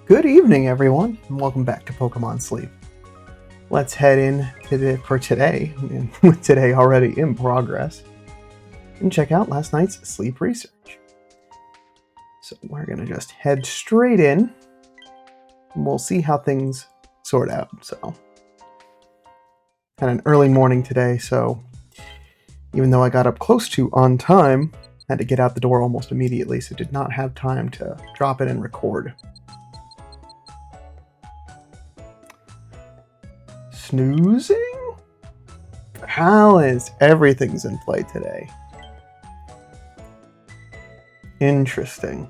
Good evening, everyone, and welcome back to Pokemon Sleep. Let's head in for today, and with today already in progress, and check out last night's sleep research. So we're going to just head straight in, and we'll see how things sort out. So, had an early morning today, so even though I got up close to on time, I had to get out the door almost immediately, so did not have time to drop it and record. Snoozing? Alice, everything's in play today. Interesting.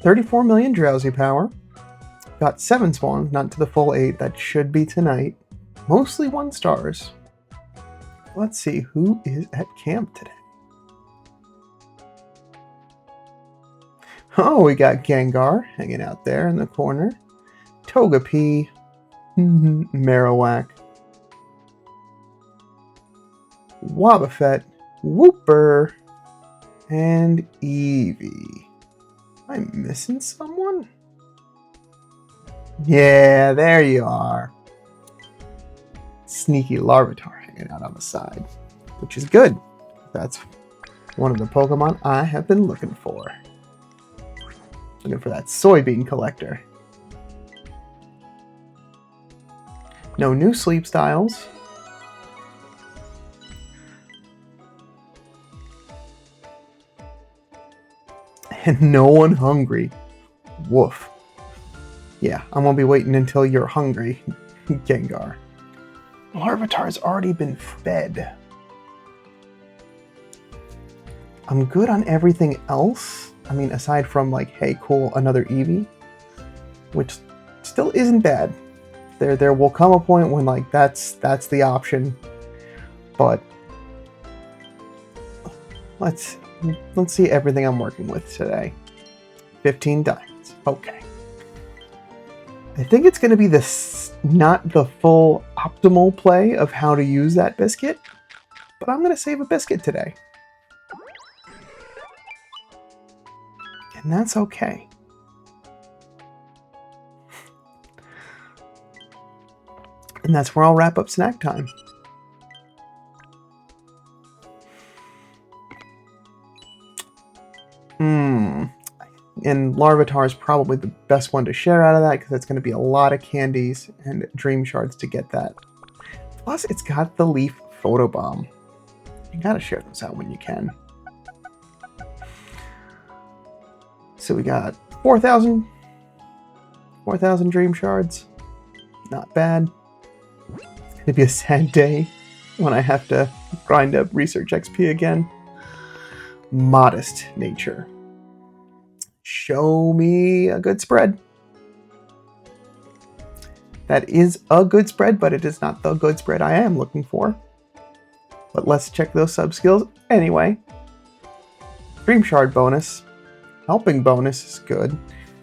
$34 million drowsy power. Got 7 spawns, not to the full 8. That should be tonight. Mostly 1 stars. Let's see who is at camp today. Oh, we got Gengar hanging out there in the corner. Togepi. Marowak. Wobbuffet. Wooper. And Eevee. Am I missing someone? Yeah, there you are. Sneaky Larvitar hanging out on the side, which is good. That's one of the Pokemon I have been looking for. Looking for that soybean collector. No new sleep styles. And no one hungry. Woof. Yeah, I'm gonna be waiting until you're hungry, Gengar. Larvitar's already been fed. I'm good on everything else. I mean, aside from like, hey, cool, another Eevee, which still isn't bad. There will come a point when like that's the option, but let's see everything I'm working with today. 15 diamonds. Okay. I think it's going to be not the full optimal play of how to use that biscuit, but I'm going to save a biscuit today. And that's okay. And that's where I'll wrap up snack time. And Larvitar is probably the best one to share out of that because it's going to be a lot of candies and dream shards to get that. Plus, it's got the leaf photobomb. You gotta share those out when you can. So we got 4,000 dream shards. Not bad. It's gonna be a sad day when I have to grind up research XP again. Modest nature. Show me a good spread. That is a good spread, but it is not the good spread I am looking for. But let's check those sub skills anyway. Dream Shard bonus. Helping bonus is good.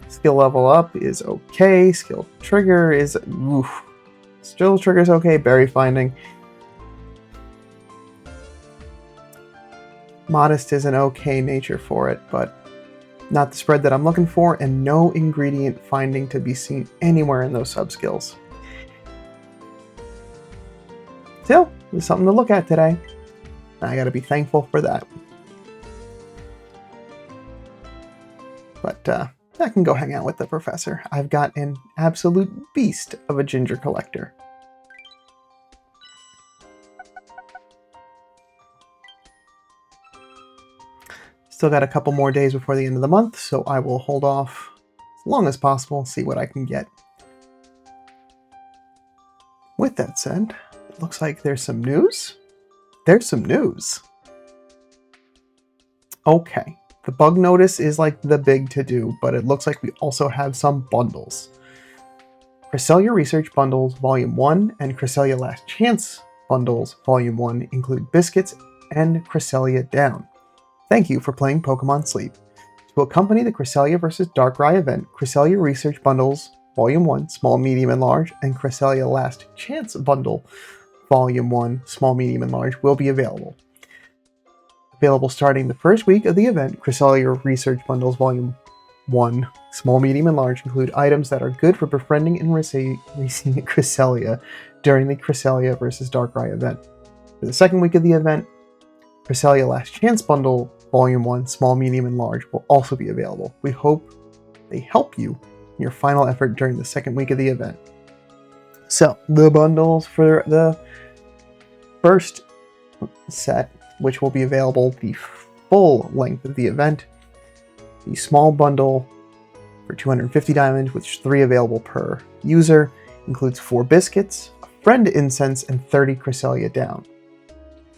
Skill level up is okay. Skill trigger is oof. Still trigger is okay. Berry finding. Modest is an okay nature for it, but not the spread that I'm looking for, and no ingredient finding to be seen anywhere in those sub skills. Still, there's something to look at today. I gotta be thankful for that. But I can go hang out with the professor. I've got an absolute beast of a ginger collector. Still got a couple more days before the end of the month, so I will hold off as long as possible, see what I can get. With that said, it looks like there's some news. There's some news. Okay, the bug notice is like the big to-do, but it looks like we also have some bundles. Cresselia Research Bundles Volume 1 and Cresselia Last Chance Bundles Volume 1 include biscuits and Cresselia Down. Thank you for playing Pokemon Sleep. To accompany the Cresselia vs. Darkrai event, Cresselia Research Bundles Volume 1, Small, Medium, and Large, and Cresselia Last Chance Bundle Volume 1, Small, Medium, and Large will be available. Available starting the first week of the event, Cresselia Research Bundles Volume 1, Small, Medium, and Large include items that are good for befriending and racing Cresselia during the Cresselia vs. Darkrai event. For the second week of the event, Cresselia Last Chance Bundle Volume 1, Small, Medium, and Large will also be available. We hope they help you in your final effort during the second week of the event. So, the bundles for the first set, which will be available the full length of the event. The small bundle for 250 diamonds, which is 3 available per user, includes 4 biscuits, a friend incense, and 30 Cresselia down.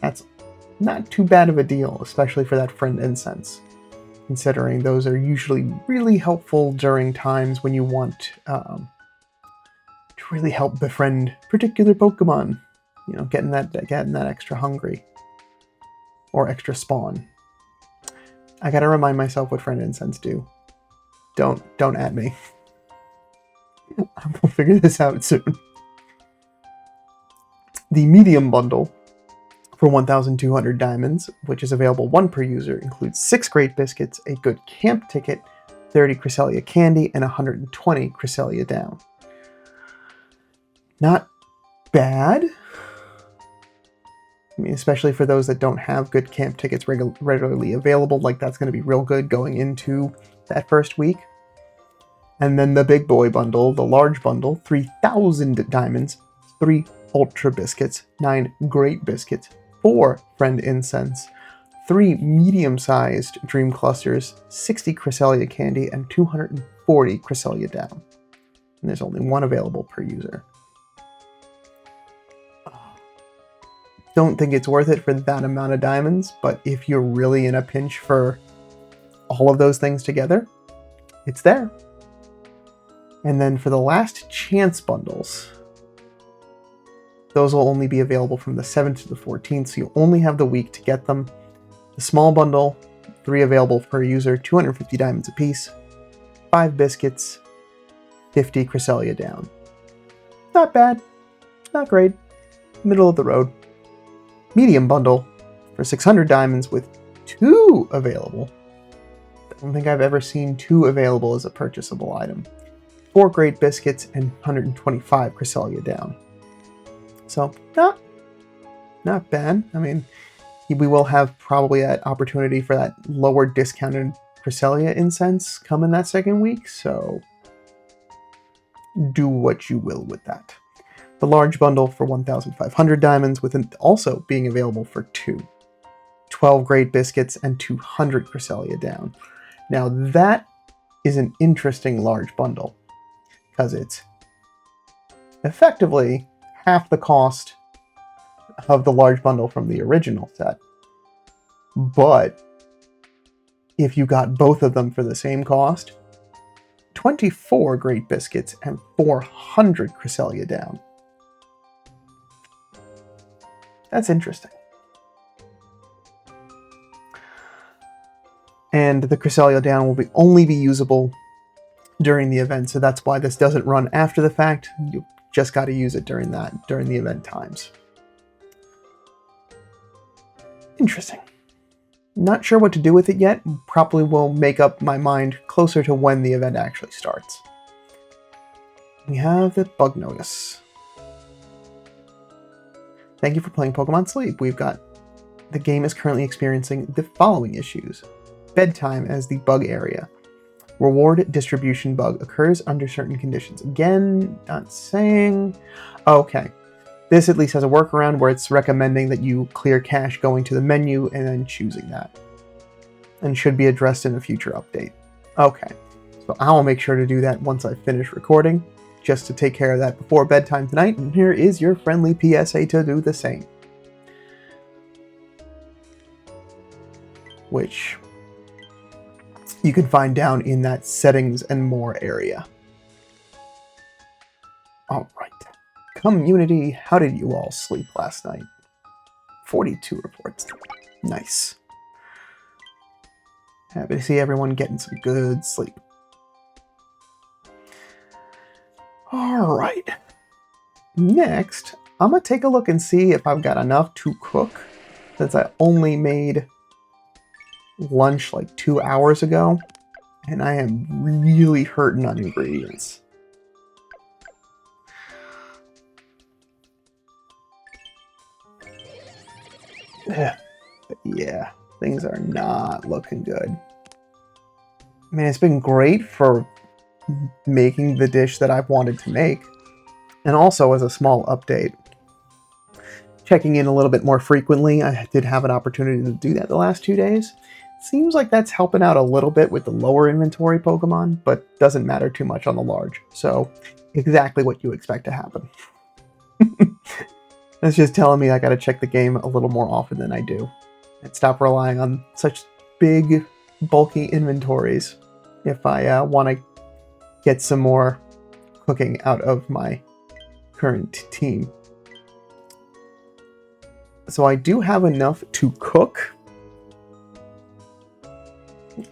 That's not too bad of a deal, especially for that friend incense, considering those are usually really helpful during times when you want to really help befriend particular Pokemon. You know, getting that extra hungry or extra spawn. I gotta remind myself what friend incense do. Don't at me. We'll figure this out soon. The medium bundle for 1,200 diamonds, which is available 1 per user, includes 6 Great Biscuits, a good camp ticket, 30 Cresselia candy, and 120 Cresselia down. Not bad. I mean, especially for those that don't have good camp tickets regularly available, like that's going to be real good going into that first week. And then the big boy bundle, the large bundle, 3,000 diamonds, 3 ultra biscuits, 9 great biscuits, 4 friend incense, 3 medium-sized dream clusters, 60 Cresselia candy, and 240 Cresselia down. And there's only 1 available per user. Don't think it's worth it for that amount of diamonds, but if you're really in a pinch for all of those things together, it's there. And then for the last chance bundles, those will only be available from the 7th to the 14th, so you only have the week to get them. The small bundle, 3 available per user, 250 diamonds apiece, 5 biscuits, 50 Cresselia down. Not bad, not great, middle of the road. Medium bundle for 600 diamonds with 2 available. I don't think I've ever seen 2 available as a purchasable item. 4 great biscuits and 125 Cresselia down. So, not bad. I mean, we will have probably that opportunity for that lower discounted Cresselia incense come in that second week, so do what you will with that. The large bundle for 1,500 diamonds, with also being available for 2. 12 great biscuits and 200 Cresselia down. Now that is an interesting large bundle, because it's effectively half the cost of the large bundle from the original set. But if you got both of them for the same cost, 24 great biscuits and 400 Cresselia down. That's interesting. And the Cresselia down will only be usable during the event, so that's why this doesn't run after the fact. You just got to use it during the event times. Interesting. Not sure what to do with it yet. Probably will make up my mind closer to when the event actually starts. We have the bug notice. Thank you for playing Pokemon Sleep. We've got the game is currently experiencing the following issues. Bedtime as the bug area. Reward distribution bug occurs under certain conditions. Again, not saying... Okay. This at least has a workaround where it's recommending that you clear cache going to the menu and then choosing that. And should be addressed in a future update. Okay. So I'll make sure to do that once I finish recording, just to take care of that before bedtime tonight, and here is your friendly PSA to do the same. Which you can find down in that settings and more area. Alright. Community, how did you all sleep last night? 42 reports. Nice. Happy to see everyone getting some good sleep. Alright. Next, I'm going to take a look and see if I've got enough to cook, since I only made lunch like 2 hours ago, and I am really hurting on ingredients. Yeah, things are not looking good. I mean, it's been great for making the dish that I've wanted to make. And also, as a small update, checking in a little bit more frequently. I did have an opportunity to do that the last 2 days. Seems like that's helping out a little bit with the lower inventory Pokemon, but doesn't matter too much on the large. So, exactly what you expect to happen. That's just telling me I gotta check the game a little more often than I do. And stop relying on such big, bulky inventories if I want to get some more cooking out of my current team. So I do have enough to cook.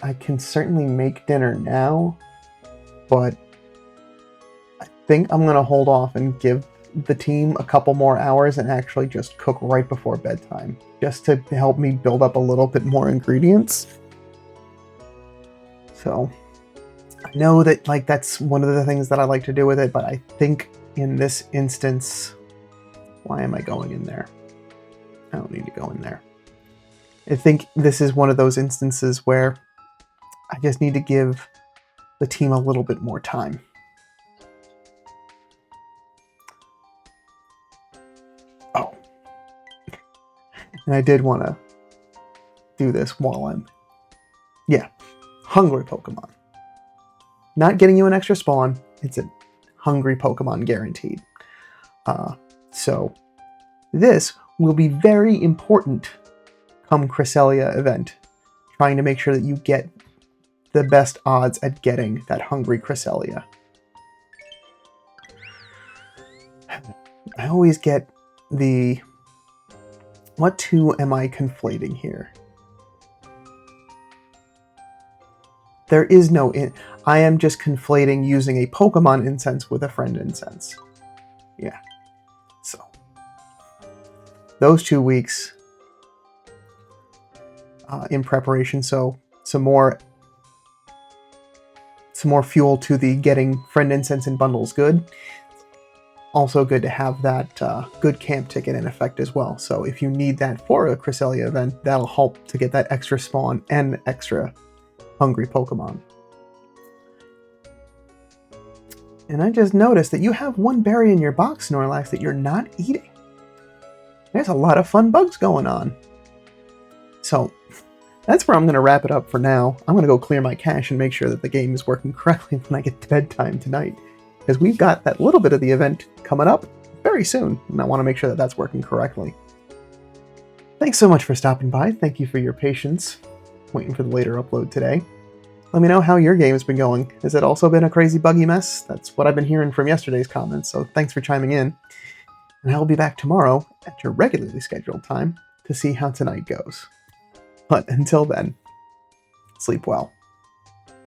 I can certainly make dinner now, but I think I'm going to hold off and give the team a couple more hours and actually just cook right before bedtime, just to help me build up a little bit more ingredients. So I know that that's one of the things that I like to do with it, but I think in this instance, why am I going in there? I don't need to go in there. I think this is one of those instances where I just need to give the team a little bit more time. Oh. And I did want to do this while I'm... Yeah. Hungry Pokemon. Not getting you an extra spawn. It's a hungry Pokemon guaranteed. So this will be very important come Cresselia event. Trying to make sure that you get the best odds at getting that hungry Cresselia. I always get the... What two am I conflating here? There is no... I am just conflating using a Pokemon incense with a friend incense. Yeah. So. Those 2 weeks in preparation. So some more fuel to the getting friend incense in bundles good. Also good to have that good camp ticket in effect as well. So if you need that for a Cresselia event, that'll help to get that extra spawn and extra hungry Pokemon. And I just noticed that you have one berry in your box, Snorlax, that you're not eating. There's a lot of fun bugs going on. So that's where I'm going to wrap it up for now. I'm going to go clear my cache and make sure that the game is working correctly when I get to bedtime tonight. Because we've got that little bit of the event coming up very soon, and I want to make sure that that's working correctly. Thanks so much for stopping by. Thank you for your patience, waiting for the later upload today. Let me know how your game has been going. Has it also been a crazy buggy mess? That's what I've been hearing from yesterday's comments, so thanks for chiming in. And I'll be back tomorrow at your regularly scheduled time to see how tonight goes. But until then, sleep well.